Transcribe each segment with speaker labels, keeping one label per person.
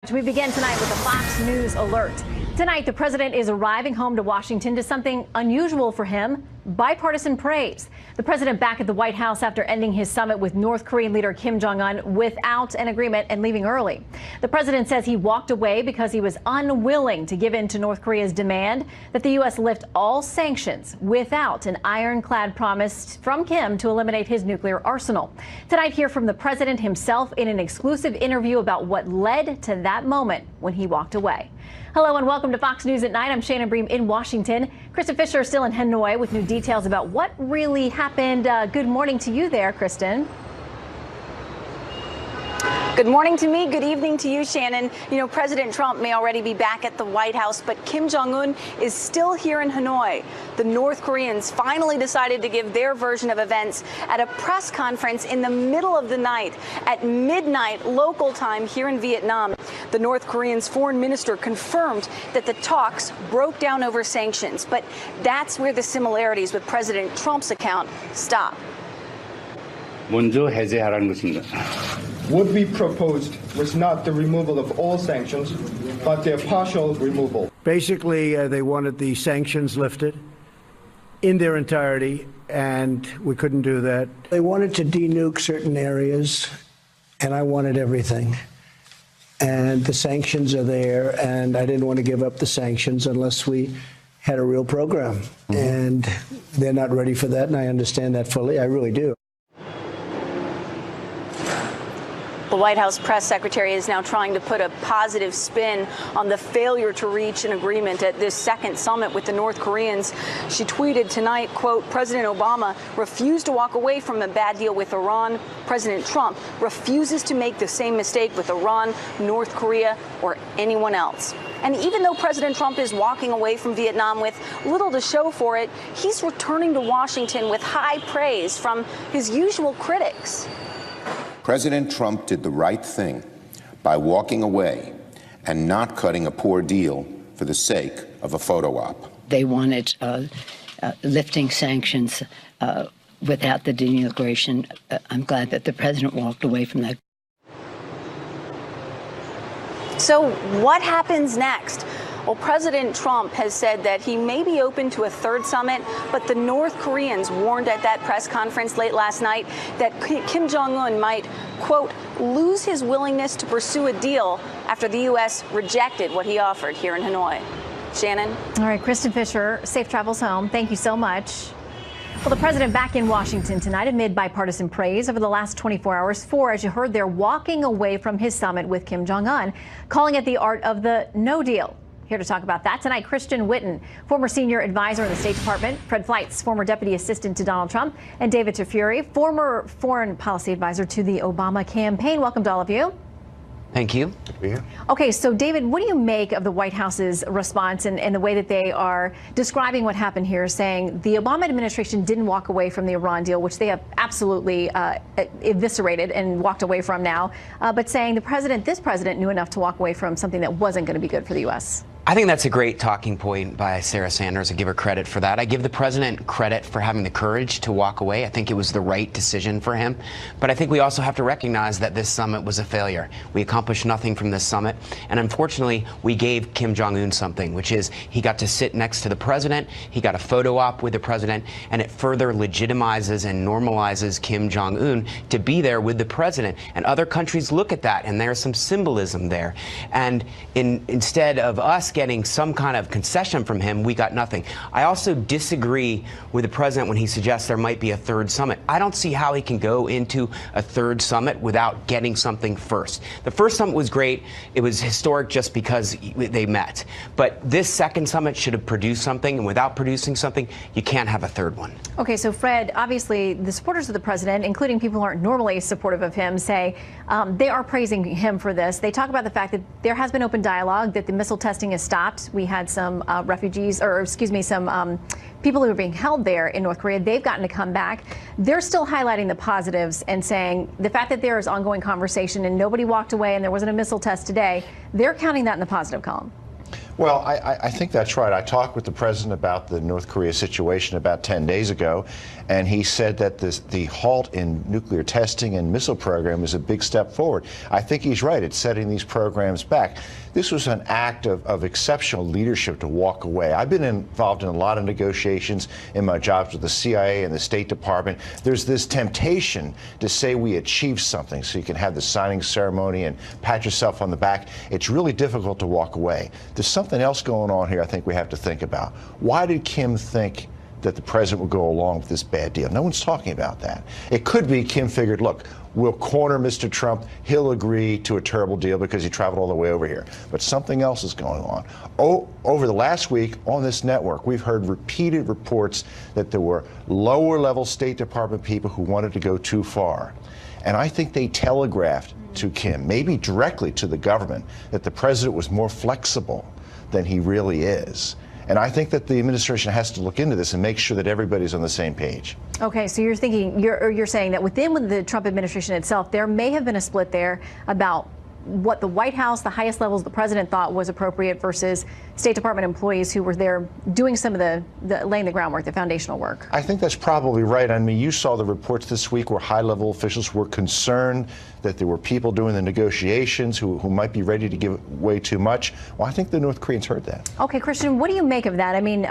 Speaker 1: We begin tonight with a Fox News alert. Tonight, the president is arriving home to Washington to something unusual for him, bipartisan praise. The president back at the White House after ending his summit with North Korean leader Kim Jong-un without an agreement and leaving early. The president says he walked away because he was unwilling to give in to North Korea's demand that the U.S. lift all sanctions without an ironclad promise from Kim to eliminate his nuclear arsenal. Tonight, hear from the president himself in an exclusive interview about what led to that moment when he walked away. Hello and welcome to Fox News at Night. I'm Shannon Bream in Washington. Kristen Fisher is still in Hanoi with new details about what really happened. Good morning to you there, Kristen.
Speaker 2: Good morning to me. Good evening to you, Shannon. You know, President Trump may already be back at the White House, but Kim Jong-un is still here in Hanoi. The North Koreans finally decided to give their version of events at a press conference in the middle of the night at midnight local time here in Vietnam. The North Koreans' foreign minister confirmed that the talks broke down over sanctions, but that's where the similarities with President Trump's account stop.
Speaker 3: 먼저 해제하라는 것입니다.
Speaker 4: What we proposed was not the removal of all sanctions, but their partial removal.
Speaker 5: Basically, they wanted the sanctions lifted in their entirety, and we couldn't do that.
Speaker 6: They wanted to denuke certain areas, and I wanted everything. And the sanctions are there, and I didn't want to give up the sanctions unless we had a real program. And they're not ready for that, and I understand that fully. I really do.
Speaker 2: The White House press secretary is now trying to put a positive spin on the failure to reach an agreement at this second summit with the North Koreans. She tweeted tonight, quote, President Obama refused to walk away from a bad deal with Iran. President Trump refuses to make the same mistake with Iran, North Korea, or anyone else. And even though President Trump is walking away from Vietnam with little to show for it, he's returning to Washington with high praise from his usual critics.
Speaker 7: President Trump did the right thing by walking away and not cutting a poor deal for the sake of a photo op.
Speaker 8: They wanted lifting sanctions without the denuclearization. I'm glad that the president walked away from that.
Speaker 2: So what happens next? Well, President Trump has said that he may be open to a third summit, but the North Koreans warned at that press conference late last night that Kim Jong-un might, quote, lose his willingness to pursue a deal after the U.S. rejected what he offered here in Hanoi. Shannon?
Speaker 1: All right, Kristen Fisher, safe travels home. Thank you so much. Well, the president back in Washington tonight amid bipartisan praise over the last 24 hours for, as you heard there, walking away from his summit with Kim Jong-un, calling it the art of the no deal. Here to talk about that tonight, Christian Whitten, former senior advisor in the State Department, Fred Fleitz, former deputy assistant to Donald Trump, and David Tafuri, former foreign policy advisor to the Obama campaign. Welcome to all of you.
Speaker 9: Thank you.
Speaker 1: Okay, so David, what do you make of the White House's response and the way that they are describing what happened here, saying the Obama administration didn't walk away from the Iran deal, which they have absolutely eviscerated and walked away from now, but saying this president knew enough to walk away from something that wasn't going to be good for the U.S.?
Speaker 9: I think that's a great talking point by Sarah Sanders. I give her credit for that. I give the president credit for having the courage to walk away. I think it was the right decision for him. But I think we also have to recognize that this summit was a failure. We accomplished nothing from this summit. And unfortunately, we gave Kim Jong-un something, which is he got to sit next to the president. He got a photo op with the president. And it further legitimizes and normalizes Kim Jong-un to be there with the president. And other countries look at that, and there's some symbolism there. And instead of us getting some kind of concession from him, we got nothing. I also disagree with the president when he suggests there might be a third summit. I don't see how he can go into a third summit without getting something first. The first summit was great. It was historic just because they met. But this second summit should have produced something, and without producing something, you can't have a third one.
Speaker 1: Okay, so Fred, obviously the supporters of the president, including people who aren't normally supportive of him, say they are praising him for this. They talk about the fact that there has been open dialogue, that the missile testing is stopped. We had some some people who are being held there in North Korea. They've gotten to come back. They're still highlighting the positives and saying the fact that there is ongoing conversation and nobody walked away and there wasn't a missile test today, they're counting that in the positive column.
Speaker 10: Well, I think that's right. I talked with the president about the North Korea situation about 10 days ago, and he said that the halt in nuclear testing and missile program is a big step forward. I think he's right. It's setting these programs back. This was an act of exceptional leadership to walk away. I've been involved in a lot of negotiations in my jobs with the CIA and the State Department. There's this temptation to say we achieved something so you can have the signing ceremony and pat yourself on the back. It's really difficult to walk away. There's something else going on here I think we have to think about. Why did Kim think that the president would go along with this bad deal? No one's talking about that. It could be Kim figured, look, we'll corner Mr. Trump. He'll agree to a terrible deal because he traveled all the way over here. But something else is going on. Over the last week on this network, we've heard repeated reports that there were lower-level State Department people who wanted to go too far. And I think they telegraphed to Kim, maybe directly to the government, that the president was more flexible than he really is. And I think that the administration has to look into this and make sure that everybody's on the same page.
Speaker 1: Okay, so you're saying that within the Trump administration itself, there may have been a split there about what the White House, the highest levels, the president thought was appropriate versus State Department employees who were there doing some of the laying the groundwork, the foundational work.
Speaker 10: I think that's probably right. I mean, you saw the reports this week where high-level officials were concerned that there were people doing the negotiations who might be ready to give way too much. Well, I think the North Koreans heard that.
Speaker 1: Okay, Christian, what do you make of that? I mean,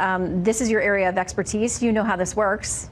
Speaker 1: this is your area of expertise. You know how this works.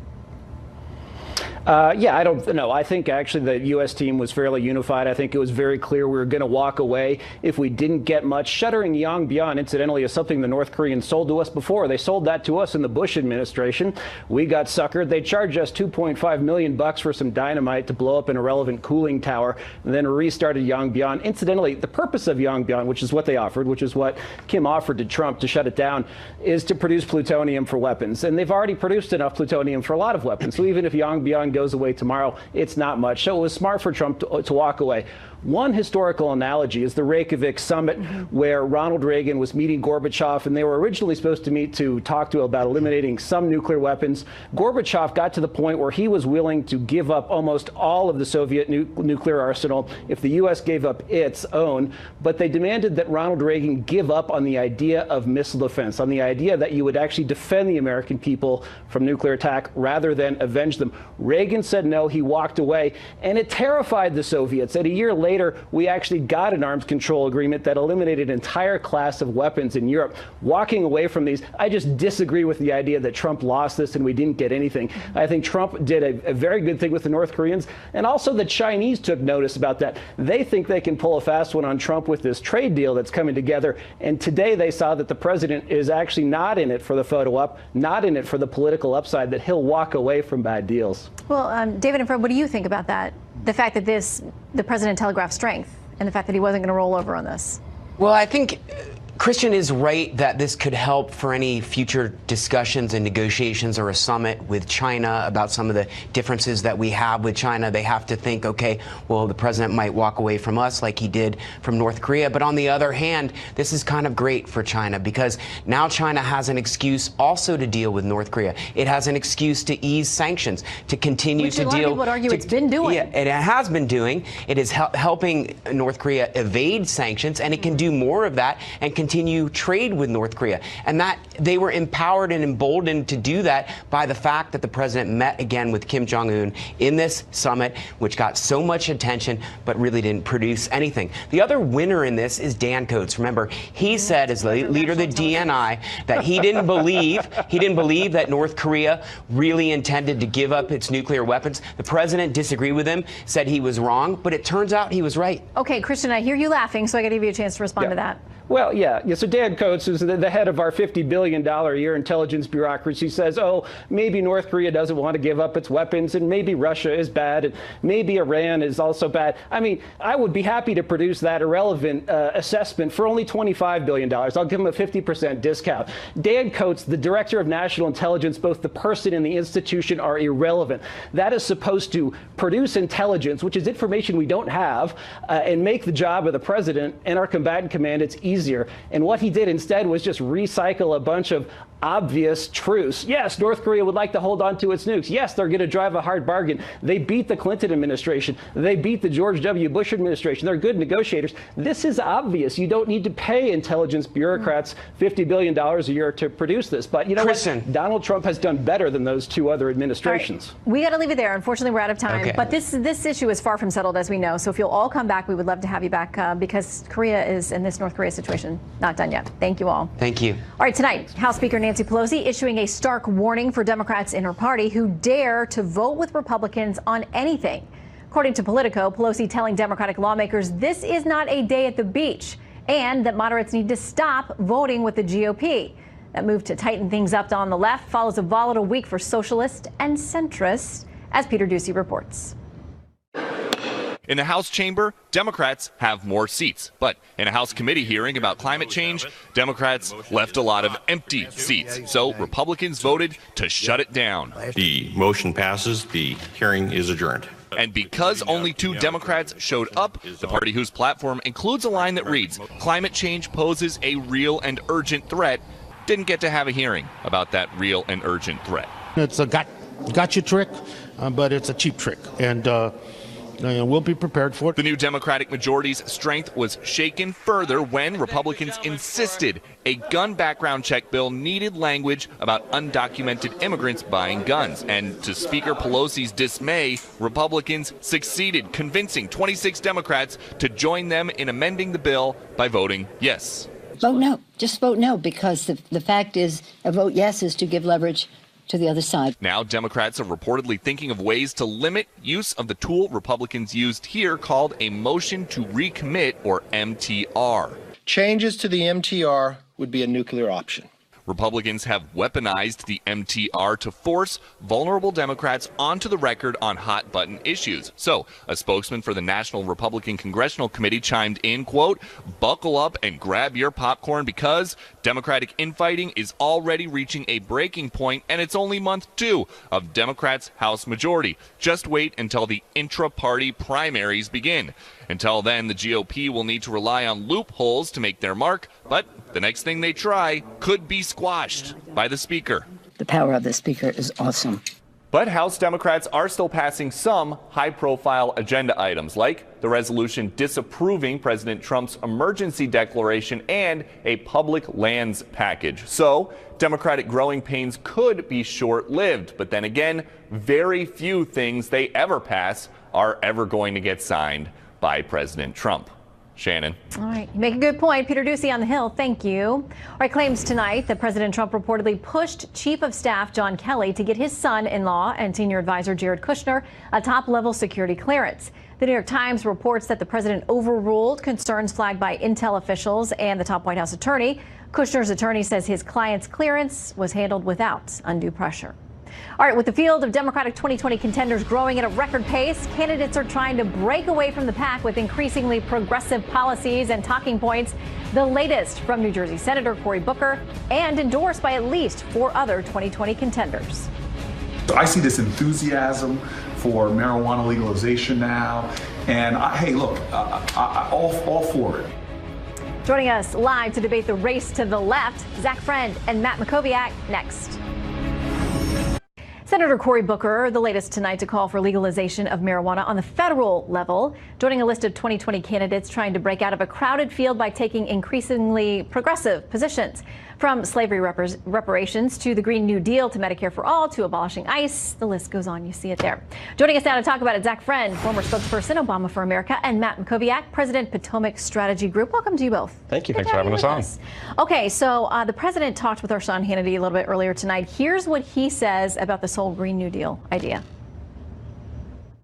Speaker 11: Yeah, I don't know. I think actually the U.S. team was fairly unified. I think it was very clear we were going to walk away if we didn't get much. Shuttering Yongbyon, incidentally, is something the North Koreans sold to us before. They sold that to us in the Bush administration. We got suckered. They charged us $2.5 million for some dynamite to blow up an irrelevant cooling tower, and then restarted Yongbyon. Incidentally, the purpose of Yongbyon, which is what they offered, which is what Kim offered to Trump to shut it down, is to produce plutonium for weapons. And they've already produced enough plutonium for a lot of weapons. So even if Yongbyon goes away tomorrow, it's not much. So it was smart for Trump to walk away. One historical analogy is the Reykjavik summit, where Ronald Reagan was meeting Gorbachev, and they were originally supposed to meet to talk to about eliminating some nuclear weapons. Gorbachev got to the point where he was willing to give up almost all of the Soviet nuclear arsenal if the U.S. gave up its own, but they demanded that Ronald Reagan give up on the idea of missile defense, on the idea that you would actually defend the American people from nuclear attack rather than avenge them. Reagan said no, he walked away, and it terrified the Soviets. And a year later, we actually got an arms control agreement that eliminated an entire class of weapons in Europe. Walking away from these, I just disagree with the idea that Trump lost this and we didn't get anything. I think Trump did a very good thing with the North Koreans, and also the Chinese took notice about that. They think they can pull a fast one on Trump with this trade deal that's coming together, and today they saw that the president is actually not in it for the photo op, not in it for the political upside, that he'll walk away from bad deals.
Speaker 1: Well, David and Fred, what do you think about that? The fact that the president telegraphed strength and the fact that he wasn't going to roll over on this?
Speaker 9: Well, I think Christian is right that this could help for any future discussions and negotiations or a summit with China about some of the differences that we have with China. They have to think, okay, well, the president might walk away from us like he did from North Korea. But on the other hand, this is kind of great for China because now China has an excuse also to deal with North Korea. It has an excuse to ease sanctions, to continue to deal.
Speaker 1: Which a lot of people would argue it's been doing.
Speaker 9: Yeah, it has been doing. It is helping North Korea evade sanctions, and it can do more of that and continue trade with North Korea. And that they were empowered and emboldened to do that by the fact that the president met again with Kim Jong-un in this summit, which got so much attention but really didn't produce anything. The other winner in this is Dan Coats. Remember, he said as the leader of the DNI that he didn't believe that North Korea really intended to give up its nuclear weapons. The president disagreed with him, said he was wrong, but it turns out he was right.
Speaker 1: Okay, Christian, I hear you laughing, so I got to give you a chance to respond to that.
Speaker 11: Well, yeah. So Dan Coats is the head of our $50 billion a year intelligence bureaucracy, says, oh, maybe North Korea doesn't want to give up its weapons, and maybe Russia is bad, and maybe Iran is also bad. I mean, I would be happy to produce that irrelevant assessment for only $25 billion. I'll give him a 50% discount. Dan Coats, the director of national intelligence, both the person and the institution are irrelevant. That is supposed to produce intelligence, which is information we don't have, and make the job of the president and our combatant command its easier. And what he did instead was just recycle a bunch of obvious truce. Yes, North Korea would like to hold on to its nukes. Yes, they're going to drive a hard bargain. They beat the Clinton administration. They beat the George W. Bush administration. They're good negotiators. This is obvious. You don't need to pay intelligence bureaucrats $50 billion a year to produce this. But you know what? Donald Trump has done better than those two other administrations.
Speaker 1: Right. We got to leave it there. Unfortunately, we're out of time.
Speaker 9: Okay.
Speaker 1: But this issue is far from settled, as we know. So if you'll all come back, we would love to have you back because Korea is, in this North Korea situation, not done yet. Thank you all.
Speaker 9: Thank you.
Speaker 1: All right, tonight, House Speaker Nancy Pelosi issuing a stark warning for Democrats in her party who dare to vote with Republicans on anything. According to Politico, Pelosi telling Democratic lawmakers this is not a day at the beach and that moderates need to stop voting with the GOP. That move to tighten things up on the left follows a volatile week for socialists and centrists, as Peter Ducey reports.
Speaker 12: In the House chamber, Democrats have more seats. But in a House committee hearing about climate change, Democrats left a lot of empty seats. So Republicans voted to shut it down.
Speaker 13: The motion passes. The hearing is adjourned.
Speaker 12: And because only 2 Democrats showed up, the party whose platform includes a line that reads, "Climate change poses a real and urgent threat," didn't get to have a hearing about that real and urgent threat.
Speaker 14: It's a gotcha trick, but it's a cheap trick. And we'll be prepared for it.
Speaker 12: The new Democratic majority's strength was shaken further when Republicans insisted a gun background check bill needed language about undocumented immigrants buying guns. And to Speaker Pelosi's dismay, Republicans succeeded, convincing 26 Democrats to join them in amending the bill by voting yes.
Speaker 8: Vote no. Just vote no, because the fact is a vote yes is to give leverage to the other side.
Speaker 12: Now Democrats are reportedly thinking of ways to limit use of the tool Republicans used here called a motion to recommit, or MTR.
Speaker 15: Changes to the MTR would be a nuclear option.
Speaker 12: Republicans have weaponized the MTR to force vulnerable Democrats onto the record on hot-button issues. So, a spokesman for the National Republican Congressional Committee chimed in, quote, "Buckle up and grab your popcorn because Democratic infighting is already reaching a breaking point, and it's only month 2 of Democrats' House majority. Just wait until the intra-party primaries begin. Until then, the GOP will need to rely on loopholes to make their mark, but the next thing they try could be squashed by the Speaker."
Speaker 8: The power of the Speaker is awesome.
Speaker 12: But House Democrats are still passing some high-profile agenda items, like the resolution disapproving President Trump's emergency declaration and a public lands package. So, Democratic growing pains could be short-lived. But then again, very few things they ever pass are ever going to get signed by President Trump. Shannon.
Speaker 1: All right. You make a good point. Peter Ducey on the Hill. Thank you. All right. Claims tonight that President Trump reportedly pushed Chief of Staff John Kelly to get his son-in-law and senior advisor Jared Kushner a top-level security clearance. The New York Times reports that the president overruled concerns flagged by intel officials and the top White House attorney. Kushner's attorney says his client's clearance was handled without undue pressure. All right, with the field of Democratic 2020 contenders growing at a record pace, candidates are trying to break away from the pack with increasingly progressive policies and talking points. The latest from New Jersey Senator Cory Booker, and endorsed by at least 4 other 2020 contenders.
Speaker 16: So I see this enthusiasm for marijuana legalization now, and hey, look, all for it.
Speaker 1: Joining us live to debate the race to the left, Zach Friend and Matt Mackowiak next. Senator Cory Booker, the latest tonight to call for legalization of marijuana on the federal level, joining a list of 2020 candidates trying to break out of a crowded field by taking increasingly progressive positions. From slavery reparations to the Green New Deal to Medicare for All to abolishing ICE, the list goes on. You see it there. Joining us now to talk about it, Zach Friend, former spokesperson, Obama for America, and Matt Mackowiak, President, Potomac Strategy Group. Welcome to you both.
Speaker 17: Thank you. Thanks for having us on.
Speaker 1: Okay, so the president talked with our Sean Hannity a little bit earlier tonight. Here's what he says about this whole Green New Deal idea.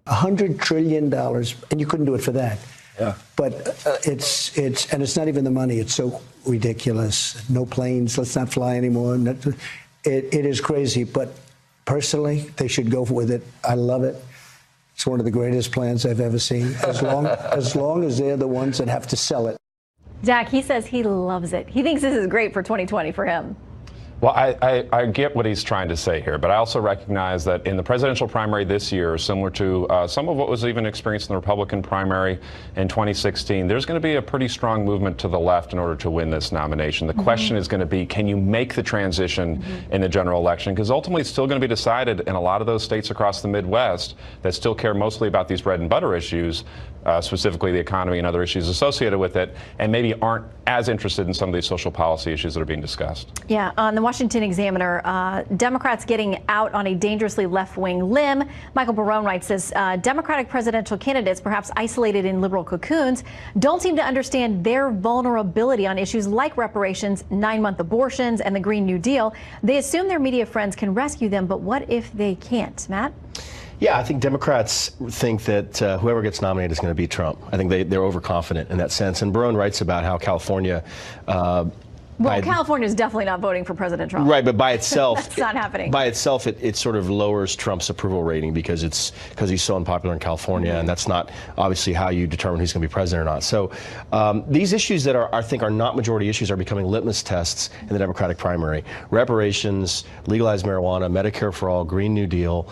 Speaker 6: $100 trillion, and you couldn't do it for that. Yeah. But it's not even the money. It's so ridiculous. No planes. Let's not fly anymore. It is crazy. But personally, they should go with it. I love it. It's one of the greatest plans I've ever seen. As long as they're the ones that have to sell it.
Speaker 1: Jack, he says he loves it. He thinks this is great for 2020 for him.
Speaker 17: Well, I get what he's trying to say here, but I also recognize that in the presidential primary this year, similar to some of what was even experienced in the Republican primary in 2016, there's going to be a pretty strong movement to the left in order to win this nomination. The question is going to be, can you make the transition in the general election? Because ultimately it's still going to be decided in a lot of those states across the Midwest that still care mostly about these bread and butter issues, specifically the economy and other issues associated with it, and maybe aren't as interested in some of these social policy issues that are being discussed.
Speaker 1: Yeah, on the Washington Examiner, Democrats getting out on a dangerously left-wing limb. Michael Barone writes this, Democratic presidential candidates, perhaps isolated in liberal cocoons, don't seem to understand their vulnerability on issues like reparations, 9-month abortions, and the Green New Deal. They assume their media friends can rescue them, but what if they can't? Matt?
Speaker 18: Yeah, I think Democrats think that whoever gets nominated is going to beat Trump. I think they're overconfident in that sense. And Barone writes about how California...
Speaker 1: Well, California is definitely not voting for President Trump.
Speaker 18: Right, but by itself,
Speaker 1: that's not happening.
Speaker 18: By itself, it sort of lowers Trump's approval rating because he's so unpopular in California, and that's not obviously how you determine who's going to be president or not. So these issues that I think are not majority issues are becoming litmus tests in the Democratic primary. Reparations, legalized marijuana, Medicare for all, Green New Deal.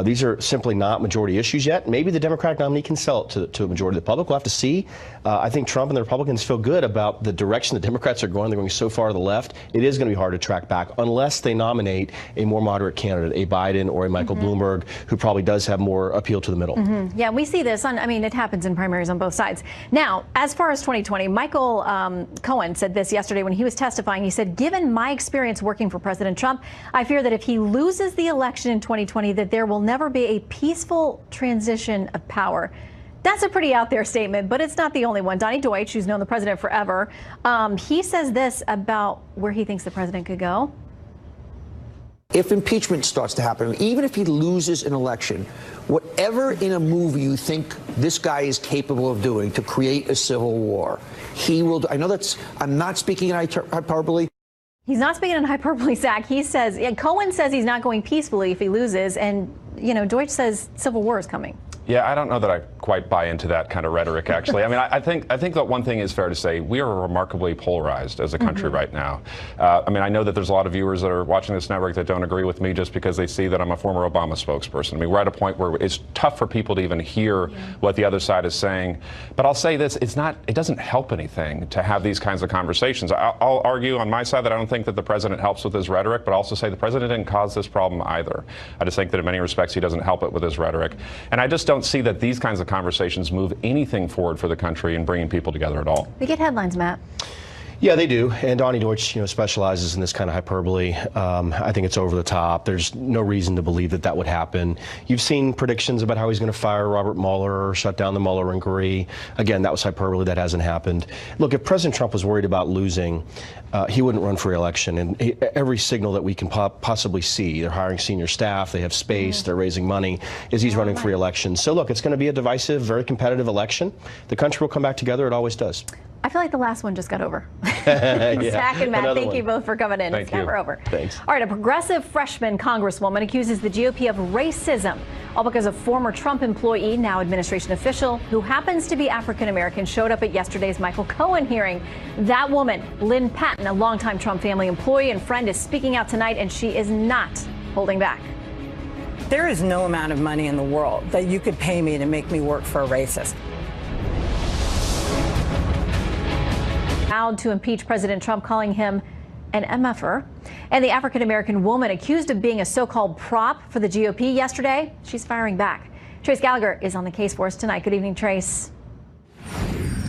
Speaker 18: These are simply not majority issues yet. Maybe the Democratic nominee can sell it to a majority of the public. We'll have to see. I think Trump and the Republicans feel good about the direction the Democrats are going. They're going so far to the left, it is going to be hard to track back unless they nominate a more moderate candidate, a Biden or a Michael Bloomberg, who probably does have more appeal to the middle.
Speaker 1: Yeah, we see this I mean, it happens in primaries on both sides. Now, as far as 2020, Michael Cohen said this yesterday when he was testifying. He said, given my experience working for President Trump, I fear that if he loses the election in 2020, that there will never be a peaceful transition of power. That's a pretty out there statement, but it's not the only one. Donnie Deutsch, who's known the president forever, he says this about where he thinks the president could go.
Speaker 19: If impeachment starts to happen, even if he loses an election, whatever in a movie you think this guy is capable of doing to create a civil war, he will. I know I'm not speaking in hyperbole.
Speaker 1: He's not speaking in hyperbole, Zach. He says, Cohen says he's not going peacefully if he loses, and, Deutsch says civil war is coming.
Speaker 17: Yeah, I don't know that I quite buy into that kind of rhetoric, actually. I mean, I think that one thing is fair to say. We are remarkably polarized as a country right now. I mean, I know that there's a lot of viewers that are watching this network that don't agree with me just because they see that I'm a former Obama spokesperson. I mean, we're at a point where it's tough for people to even hear what the other side is saying. But I'll say this, it doesn't help anything to have these kinds of conversations. I'll argue on my side that I don't think that the president helps with his rhetoric, but I'll also say the president didn't cause this problem either. I just think that in many respects he doesn't help it with his rhetoric. And I just don't see that these kinds of conversations move anything forward for the country in bringing people together at all.
Speaker 1: We get headlines, Matt.
Speaker 18: Yeah, they do. And Donnie Deutsch, specializes in this kind of hyperbole. I think it's over the top. There's no reason to believe that would happen. You've seen predictions about how he's going to fire Robert Mueller or shut down the Mueller inquiry. Again, that was hyperbole. That hasn't happened. Look, if President Trump was worried about losing, he wouldn't run for re-election. And every signal that we can possibly see, they're hiring senior staff, they have space, they're raising money, is he's running for re-election. So look, it's going to be a divisive, very competitive election. The country will come back together. It always does.
Speaker 1: I feel like the last one just got over.
Speaker 18: Yeah,
Speaker 1: Zach and Matt, thank you both for coming in. It's never over.
Speaker 18: Thanks.
Speaker 1: All right, a progressive freshman congresswoman accuses the GOP of racism, all because a former Trump employee, now administration official, who happens to be African-American, showed up at yesterday's Michael Cohen hearing. That woman, Lynn Patton, a longtime Trump family employee and friend, is speaking out tonight, and she is not holding back.
Speaker 20: There is no amount of money in the world that you could pay me to make me work for a racist.
Speaker 1: To impeach President Trump, calling him an MFer. And the African-American woman accused of being a so-called prop for the GOP yesterday, she's firing back. Trace Gallagher is on the case for us tonight. Good evening, Trace.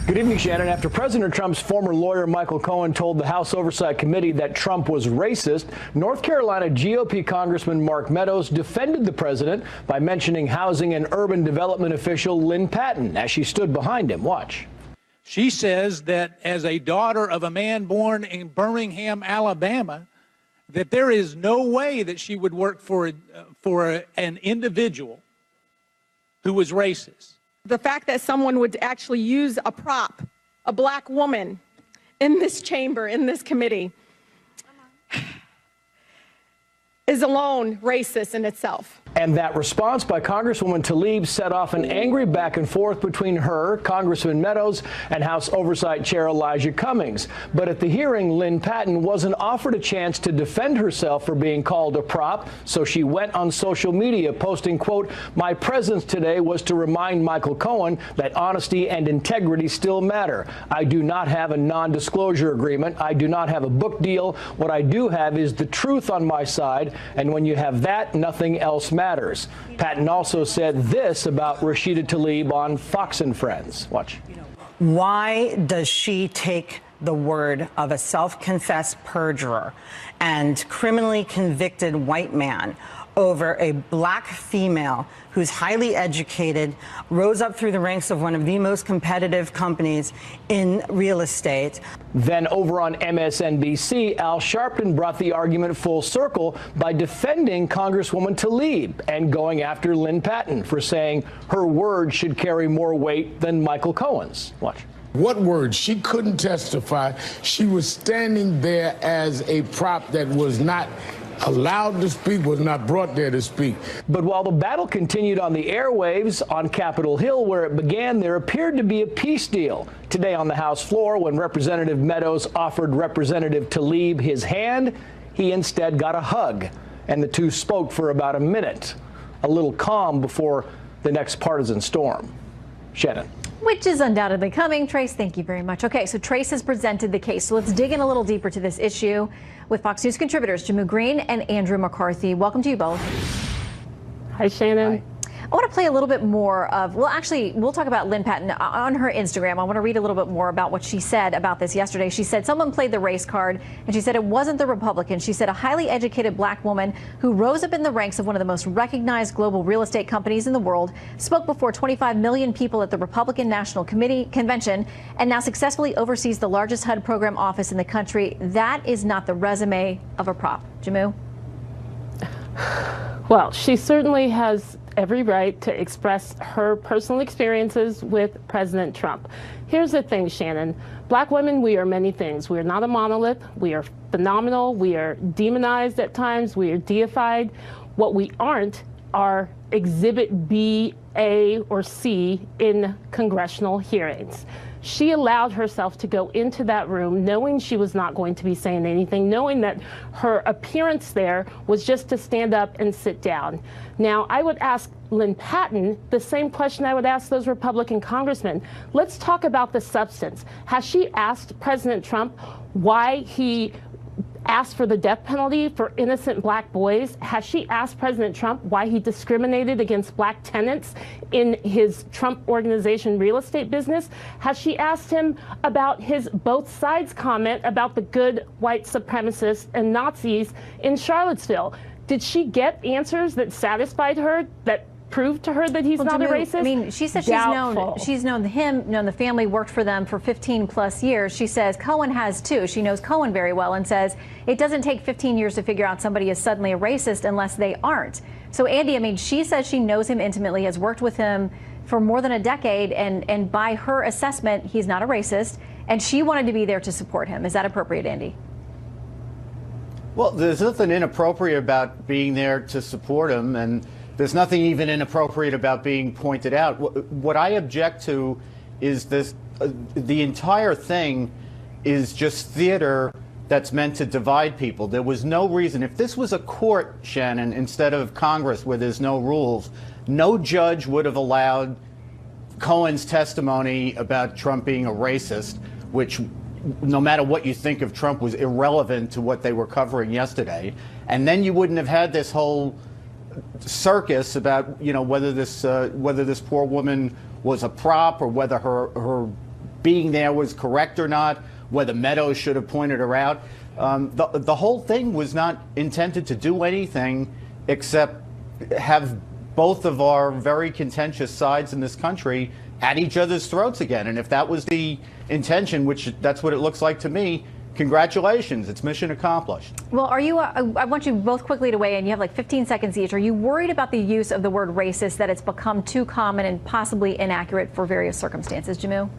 Speaker 11: Good evening, Shannon. After President Trump's former lawyer Michael Cohen told the House Oversight Committee that Trump was racist, North Carolina GOP Congressman Mark Meadows defended the president by mentioning housing and urban development official Lynn Patton as she stood behind him. Watch.
Speaker 21: She says that as a daughter of a man born in Birmingham, Alabama, that there is no way that she would work for an individual who was racist.
Speaker 22: The fact that someone would actually use a prop, a black woman, in this chamber, in this committee, is alone racist in itself.
Speaker 3: And that response by Congresswoman Tlaib set off an angry back and forth between her, Congressman Meadows, and House Oversight Chair Elijah Cummings. But at the hearing, Lynn Patton wasn't offered a chance to defend herself for being called a prop, so she went on social media posting, quote, "My presence today was to remind Michael Cohen that honesty and integrity still matter. I do not have a non-disclosure agreement. I do not have a book deal. What I do have is the truth on my side, and when you have that, nothing else matters." Patton also said this about Rashida Tlaib on Fox and Friends. Watch.
Speaker 20: Why does she take the word of a self-confessed perjurer and criminally convicted white man over a black female who's highly educated, rose up through the ranks of one of the most competitive companies in real estate?
Speaker 3: Then over on MSNBC, Al Sharpton brought the argument full circle by defending Congresswoman Tlaib and going after Lynn Patton for saying her words should carry more weight than Michael Cohen's. Watch.
Speaker 4: What words? She couldn't testify. She was standing there as a prop that was not allowed to speak, was not brought there to speak.
Speaker 3: But while the battle continued on the airwaves on Capitol Hill where it began, there appeared to be a peace deal. Today on the House floor, when Representative Meadows offered Representative Tlaib his hand, he instead got a hug, and the two spoke for about a minute. A little calm before the next partisan storm. Shannon.
Speaker 1: Which is undoubtedly coming. Trace, thank you very much. Okay, so Trace has presented the case. So let's dig in a little deeper to this issue with Fox News contributors Jamu Green and Andrew McCarthy. Welcome to you both.
Speaker 23: Hi, Shannon.
Speaker 1: Hi. I want to play a little bit more of, well, actually, we'll talk about Lynn Patton on her Instagram. I want to read a little bit more about what she said about this yesterday. She said someone played the race card, and she said it wasn't the Republican. She said a highly educated black woman who rose up in the ranks of one of the most recognized global real estate companies in the world, spoke before 25 million people at the Republican National Convention, and now successfully oversees the largest HUD program office in the country. That is not the resume of a prop. Jamu?
Speaker 23: Well, she certainly has every right to express her personal experiences with President Trump. Here's the thing, Shannon. Black women, we are many things. We are not a monolith. We are phenomenal. We are demonized at times. We are deified. What we aren't are Exhibit B, A, or C in congressional hearings. She allowed herself to go into that room knowing she was not going to be saying anything, knowing that her appearance there was just to stand up and sit down. Now, I would ask Lynn Patton the same question I would ask those Republican congressmen. Let's talk about the substance. Has she asked President Trump why he asked for the death penalty for innocent black boys? Has she asked President Trump why he discriminated against black tenants in his Trump Organization real estate business? Has she asked him about his both sides comment about the good white supremacists and Nazis in Charlottesville? Did she get answers that satisfied her, that proved to her that he's not a racist?
Speaker 1: I mean, she said she's known him, known the family, worked for them for 15 plus years. She says Cohen has too. She knows Cohen very well and says it doesn't take 15 years to figure out somebody is suddenly a racist unless they aren't. So Andy, I mean, she says she knows him intimately, has worked with him for more than a decade, and by her assessment, he's not a racist, and she wanted to be there to support him. Is that appropriate, Andy?
Speaker 24: Well, there's nothing inappropriate about being there to support him, and there's nothing even inappropriate about being pointed out. What I object to is this, the entire thing is just theater that's meant to divide people. There was no reason. If this was a court, Shannon, instead of Congress where there's no rules, no judge would have allowed Cohen's testimony about Trump being a racist, which no matter what you think of Trump was irrelevant to what they were covering yesterday. And then you wouldn't have had this whole circus about, you know, whether this poor woman was a prop or whether her being there was correct or not, whether Meadows should have pointed her out. The whole thing was not intended to do anything except have both of our very contentious sides in this country at each other's throats again. And if that was the intention, which that's what it looks like to me, congratulations, it's mission accomplished.
Speaker 1: Well, are you, I want you both quickly to weigh in. You have like 15 seconds each. Are you worried about the use of the word racist, that it's become too common and possibly inaccurate for various circumstances? Jamu?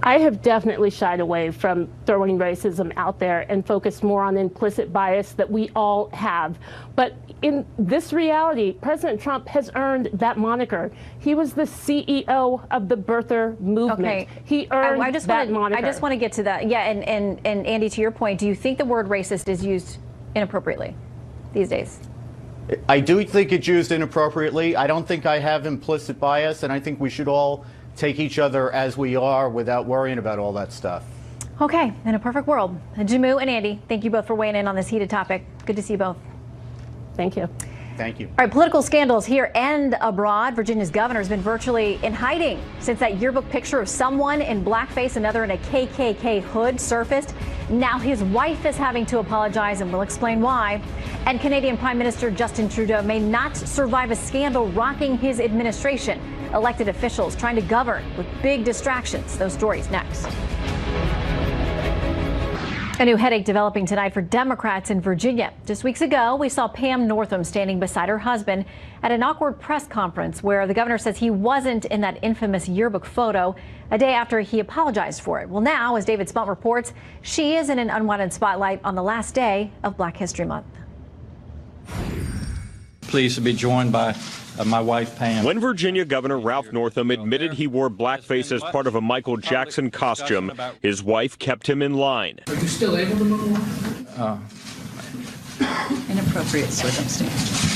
Speaker 23: I have definitely shied away from throwing racism out there and focused more on implicit bias that we all have. But in this reality, President Trump has earned that moniker. He was the CEO of the birther movement.
Speaker 1: Okay.
Speaker 23: He earned that moniker.
Speaker 1: I just want to get to that. Yeah, and Andy, to your point, do you think the word racist is used inappropriately these days?
Speaker 24: I do think it's used inappropriately. I don't think I have implicit bias, and I think we should all take each other as we are without worrying about all that stuff.
Speaker 1: Okay, in a perfect world. Jamu and Andy, thank you both for weighing in on this heated topic. Good to see you both.
Speaker 23: Thank you.
Speaker 24: Thank you.
Speaker 1: All right, political scandals here and abroad. Virginia's governor has been virtually in hiding since that yearbook picture of someone in blackface, another in a KKK hood surfaced. Now his wife is having to apologize, and we'll explain why. And Canadian Prime Minister Justin Trudeau may not survive a scandal rocking his administration. Elected officials trying to govern with big distractions. Those stories next. A new headache developing tonight for Democrats in Virginia. Just weeks ago, we saw Pam Northam standing beside her husband at an awkward press conference where the governor says he wasn't in that infamous yearbook photo a day after he apologized for it. Well, now, as David Spunt reports, she is in an unwanted spotlight on the last day of Black History Month.
Speaker 2: Pleased to be joined by my wife, Pam.
Speaker 5: When Virginia Governor Ralph Northam admitted he wore blackface as part of a Michael Jackson costume, his wife kept him in line.
Speaker 7: Are you still able to move on?
Speaker 2: Inappropriate circumstances.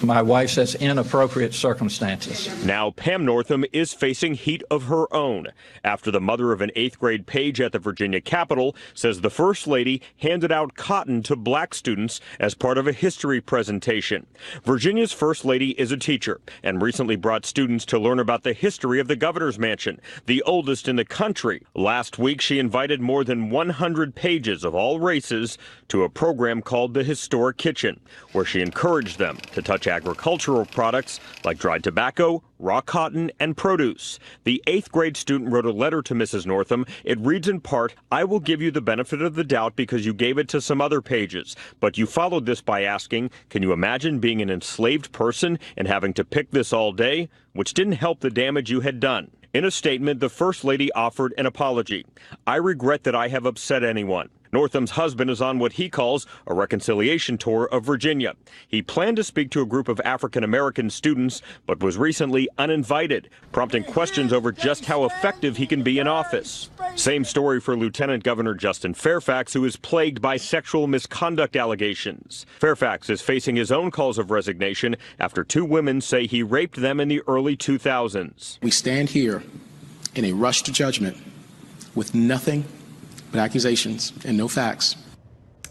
Speaker 2: My wife says inappropriate circumstances.
Speaker 5: Now Pam Northam is facing heat of her own after the mother of an 8th grade page at the Virginia Capitol says the First Lady handed out cotton to black students as part of a history presentation. Virginia's First Lady is a teacher and recently brought students to learn about the history of the governor's mansion, the oldest in the country. Last week, she invited more than 100 pages of all races to a program called the Historic Kitchen, where she encouraged them to touch agricultural products like dried tobacco, raw cotton, and produce. The 8th grade student wrote a letter to Mrs. Northam. It reads in part, "I will give you the benefit of the doubt because you gave it to some other pages, but you followed this by asking, can you imagine being an enslaved person and having to pick this all day?" Which didn't help the damage you had done. In a statement, the First Lady offered an apology. "I regret that I have upset anyone." Northam's husband is on what he calls a reconciliation tour of Virginia. He planned to speak to a group of African-American students, but was recently uninvited, prompting questions over just how effective he can be in office. Same story for Lieutenant Governor Justin Fairfax, who is plagued by sexual misconduct allegations. Fairfax is facing his own calls of resignation after 2 women say he raped them in the early 2000s.
Speaker 10: We stand here in a rush to judgment with nothing but accusations and no facts.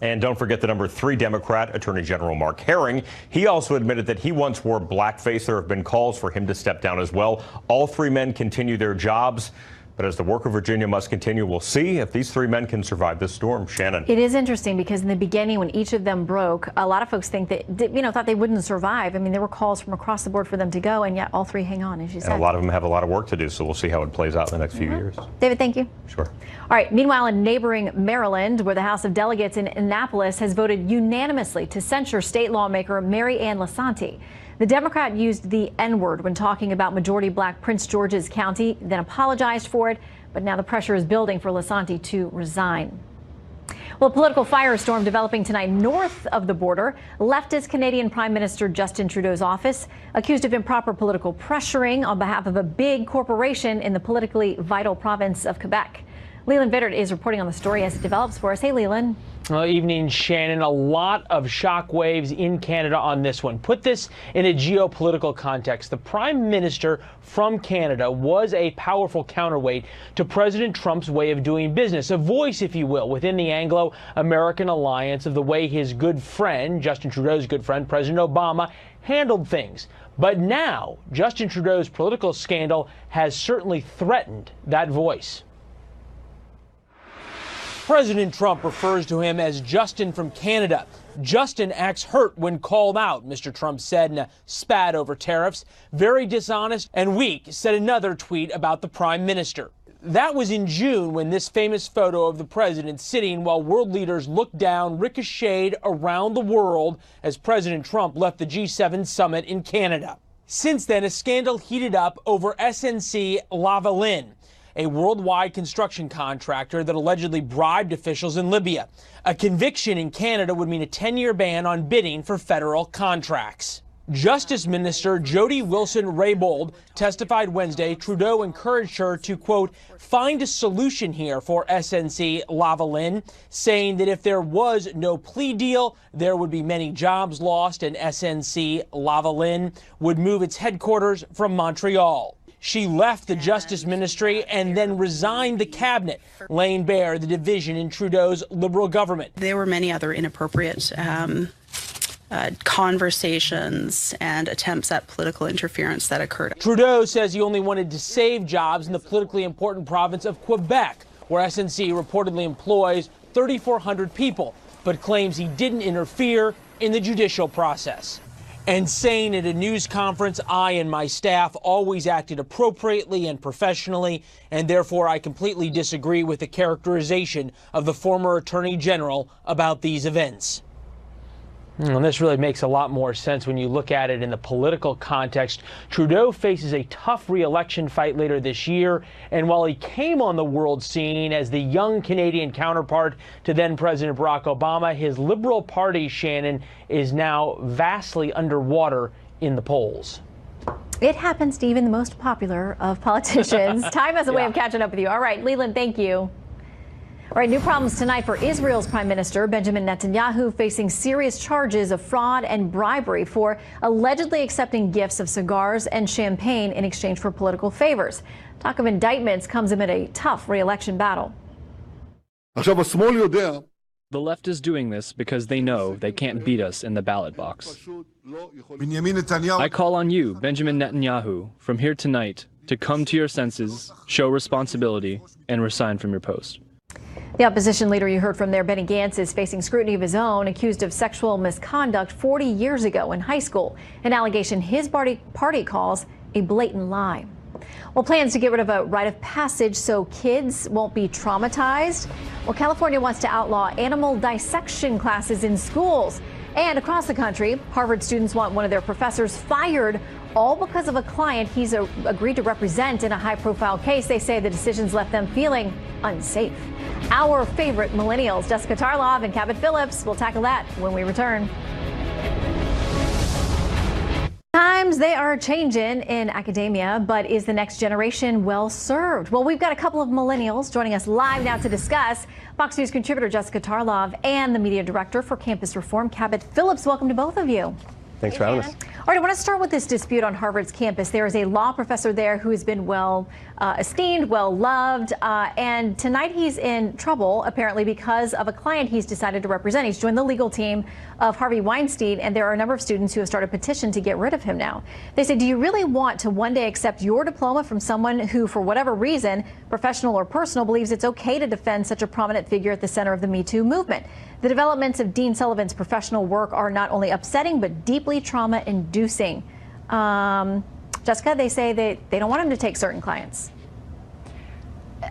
Speaker 5: And don't forget the number 3 Democrat, Attorney General Mark Herring. He also admitted that he once wore blackface. There have been calls for him to step down as well. All 3 men continue their jobs. But as the work of Virginia must continue, we'll see if these 3 men can survive this storm. Shannon.
Speaker 1: It is interesting because in the beginning, when each of them broke, a lot of folks think that, thought they wouldn't survive. I mean, there were calls from across the board for them to go, and yet all 3 hang on, as you said.
Speaker 5: And a lot of them have a lot of work to do, so we'll see how it plays out in the next few years.
Speaker 1: David, thank you.
Speaker 5: Sure.
Speaker 1: All right. Meanwhile, in neighboring Maryland, where the House of Delegates in Annapolis has voted unanimously to censure state lawmaker Mary Ann Lasanti. The Democrat used the N-word when talking about majority black Prince George's County, then apologized for it. But now the pressure is building for Lasanti to resign. Well, a political firestorm developing tonight north of the border. Leftist Canadian Prime Minister Justin Trudeau's office accused of improper political pressuring on behalf of a big corporation in the politically vital province of Quebec. Leland Vittert is reporting on the story as it develops for us. Hey, Leland.
Speaker 25: Well, evening, Shannon. A lot of shockwaves in Canada on this one. Put this in a geopolitical context. The Prime Minister from Canada was a powerful counterweight to President Trump's way of doing business, a voice, if you will, within the Anglo-American alliance of the way his good friend, Justin Trudeau's good friend, President Obama, handled things. But now, Justin Trudeau's political scandal has certainly threatened that voice. President Trump refers to him as Justin from Canada. Justin acts hurt when called out, Mr. Trump said in a spat over tariffs. Very dishonest and weak, said another tweet about the Prime Minister. That was in June when this famous photo of the president sitting while world leaders looked down ricocheted around the world as President Trump left the G7 summit in Canada. Since then, a scandal heated up over SNC-Lavalin. a worldwide construction contractor that allegedly bribed officials in Libya. A conviction in Canada would mean a 10-year ban on bidding for federal contracts. Justice Minister Jody Wilson-Raybould testified Wednesday Trudeau encouraged her to, quote, find a solution here for SNC-Lavalin, saying that if there was no plea deal, there would be many jobs lost and SNC-Lavalin would move its headquarters from Montreal. She left the Justice Ministry and then resigned the cabinet, laying bare the division in Trudeau's Liberal government.
Speaker 8: There were many other inappropriate conversations and attempts at political interference that occurred.
Speaker 25: Trudeau says he only wanted to save jobs in the politically important province of Quebec, where SNC reportedly employs 3,400 people, but claims he didn't interfere in the judicial process. And saying at a news conference, I and my staff always acted appropriately and professionally, and therefore I completely disagree with the characterization of the former Attorney General about these events. And this really makes a lot more sense when you look at it in the political context. Trudeau faces a tough re-election fight later this year, and while he came on the world scene as the young Canadian counterpart to then President Barack Obama, his Liberal Party, Shannon, is now vastly underwater in the polls.
Speaker 1: It happens to even the most popular of politicians. Time has a way of catching up with you. All right, Leland, thank you. All right, new problems tonight for Israel's Prime Minister Benjamin Netanyahu, facing serious charges of fraud and bribery for allegedly accepting gifts of cigars and champagne in exchange for political favors. Talk of indictments comes amid a tough re-election battle.
Speaker 9: The left is doing this because they know they can't beat us in the ballot box. I call on you, Benjamin Netanyahu, from here tonight to come to your senses, show responsibility, and resign from your post.
Speaker 1: The opposition leader you heard from there, Benny Gantz, is facing scrutiny of his own, accused of sexual misconduct 40 years ago in high school, an allegation his party calls a blatant lie. Well, plans to get rid of a rite of passage so kids won't be traumatized. Well, California wants to outlaw animal dissection classes in schools. And across the country, Harvard students want one of their professors fired, all because of a client he's agreed to represent in a high-profile case. They say the decisions left them feeling unsafe. Our favorite millennials, Jessica Tarlov and Cabot Phillips, will tackle that when we return. Times they are changing in academia, but is the next generation well served? Well, we've got a couple of millennials joining us live now to discuss. Fox News contributor Jessica Tarlov and the media director for Campus Reform, Cabot Phillips. Welcome to both of you.
Speaker 13: Thanks for having us.
Speaker 1: All right, I want to start with this dispute on Harvard's campus. There is a law professor there who has been well esteemed, well loved, and tonight he's in trouble apparently because of a client he's decided to represent. He's joined the legal team of Harvey Weinstein, and there are a number of students who have started a petition to get rid of him now. They say, do you really want to one day accept your diploma from someone who, for whatever reason, professional or personal, believes it's okay to defend such a prominent figure at the center of the Me Too movement? The developments of Dean Sullivan's professional work are not only upsetting, but deeply trauma-inducing. Jessica, they say they don't want him to take certain clients.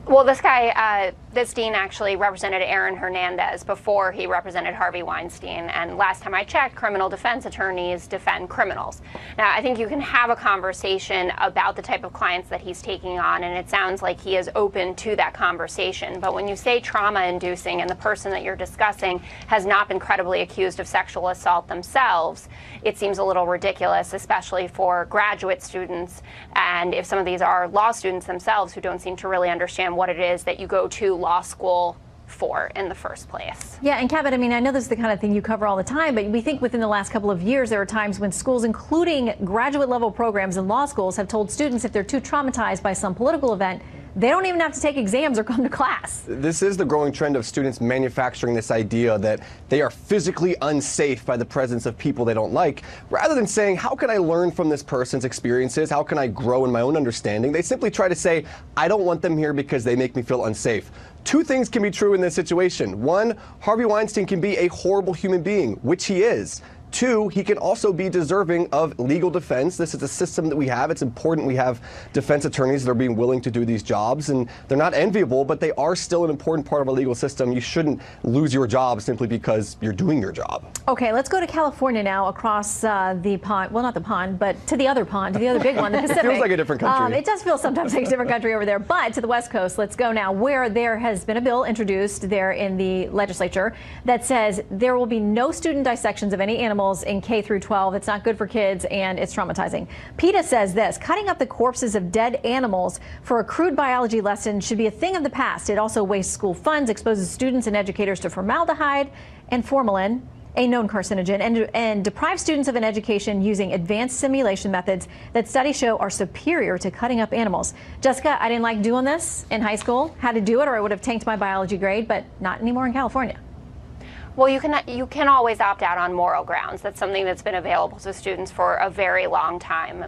Speaker 14: Well, this guy, this dean actually represented Aaron Hernandez before he represented Harvey Weinstein. And last time I checked, criminal defense attorneys defend criminals. Now, I think you can have a conversation about the type of clients that he's taking on, and it sounds like he is open to that conversation. But when you say trauma-inducing and the person that you're discussing has not been credibly accused of sexual assault themselves, it seems a little ridiculous, especially for graduate students. And if some of these are law students themselves who don't seem to really understand what it is that you go to law school for in the first place.
Speaker 1: Yeah, and Cabot, I mean, I know this is the kind of thing you cover all the time, but we think within the last couple of years there are times when schools, including graduate level programs in law schools, have told students if they're too traumatized by some political event, they don't even have to take exams or come to class.
Speaker 13: This is the growing trend of students manufacturing this idea that they are physically unsafe by the presence of people they don't like, rather than saying, how can I learn from this person's experiences? How can I grow in my own understanding? They simply try to say, I don't want them here because they make me feel unsafe. Two things can be true in this situation. One, Harvey Weinstein can be a horrible human being, which he is. 2, he can also be deserving of legal defense. This is a system that we have. It's important we have defense attorneys that are being willing to do these jobs, and they're not enviable, but they are still an important part of our legal system. You shouldn't lose your job simply because you're doing your job.
Speaker 1: Okay, let's go to California now, across the pond. Well, not the pond, but to the other pond, to the other big one, the Pacific.
Speaker 13: It feels like a different country.
Speaker 1: It does feel sometimes like a different country over there, but to the West Coast, let's go now, where there has been a bill introduced there in the legislature that says there will be no student dissections of any animals in K through 12. It's not good for kids and it's traumatizing. PETA says this: cutting up the corpses of dead animals for a crude biology lesson should be a thing of the past. It also wastes school funds, exposes students and educators to formaldehyde and formalin, a known carcinogen, and deprive students of an education using advanced simulation methods that studies show are superior to cutting up animals. Jessica, I didn't like doing this in high school. Had to do it or it would have tanked my biology grade, but not anymore in California.
Speaker 14: Well, you can always opt out on moral grounds. That's something that's been available to students for a very long time.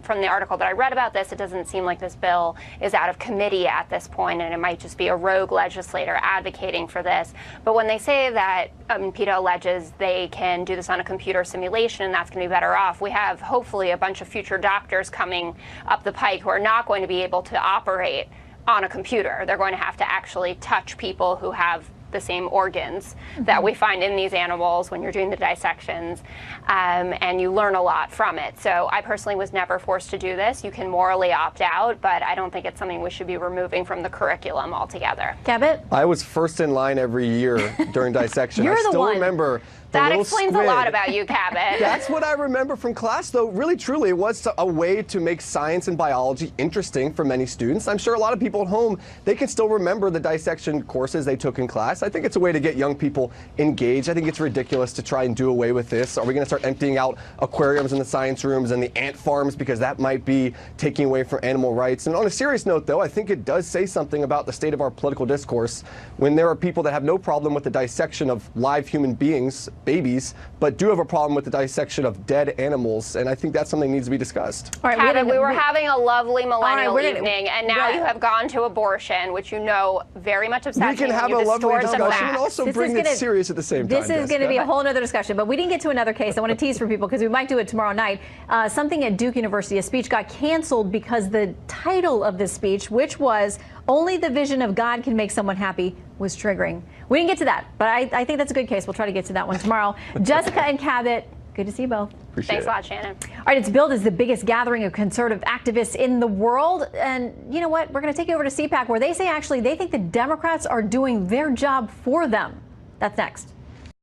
Speaker 14: From the article that I read about this, it doesn't seem like this bill is out of committee at this point, and it might just be a rogue legislator advocating for this. But when they say that PETA alleges they can do this on a computer simulation and that's going to be better off, we have hopefully a bunch of future doctors coming up the pike who are not going to be able to operate on a computer. They're going to have to actually touch people who have the same organs that we find in these animals when you're doing the dissections, and you learn a lot from it. So I personally was never forced to do this. You can morally opt out, but I don't think it's something we should be removing from the curriculum altogether.
Speaker 1: Cabot?
Speaker 13: I was first in line every year during dissection.
Speaker 1: You're
Speaker 13: I
Speaker 1: the
Speaker 13: still
Speaker 1: one.
Speaker 13: remember the
Speaker 14: That
Speaker 13: little
Speaker 14: explains
Speaker 13: squid.
Speaker 14: a lot about you, Cabot.
Speaker 13: That's what I remember from class, though. Really, truly, it was a way to make science and biology interesting for many students. I'm sure a lot of people at home, they can still remember the dissection courses they took in class. I think it's a way to get young people engaged. I think it's ridiculous to try and do away with this. Are we going to start emptying out aquariums in the science rooms and the ant farms because that might be taking away from animal rights? And on a serious note, though, I think it does say something about the state of our political discourse when there are people that have no problem with the dissection of live human beings, babies, but do have a problem with the dissection of dead animals, and I think that's something that needs to be discussed.
Speaker 1: All right,
Speaker 14: Cabot, we were having a lovely millennial
Speaker 1: right,
Speaker 14: evening, and now you have gone to abortion, which you know very much upsets
Speaker 13: We can
Speaker 14: me when
Speaker 13: have
Speaker 14: you
Speaker 13: a lovely
Speaker 14: distort the
Speaker 13: discussion and
Speaker 14: facts.
Speaker 13: also bring it serious at the same time.
Speaker 1: This is going to be a whole other discussion, but we didn't get to another case. I want to tease for people because we might do it tomorrow night. Something at Duke University, a speech got canceled because the title of this speech, which was "Only the Vision of God Can Make Someone Happy," was triggering. We didn't get to that, but I think that's a good case. We'll try to get to that one tomorrow. Jessica and Cabot, good to see you both.
Speaker 14: Thanks a lot, Shannon.
Speaker 1: All right, it's billed as the biggest gathering of conservative activists in the world. And you know what? We're going to take you over to CPAC, where they say actually they think the Democrats are doing their job for them. That's next.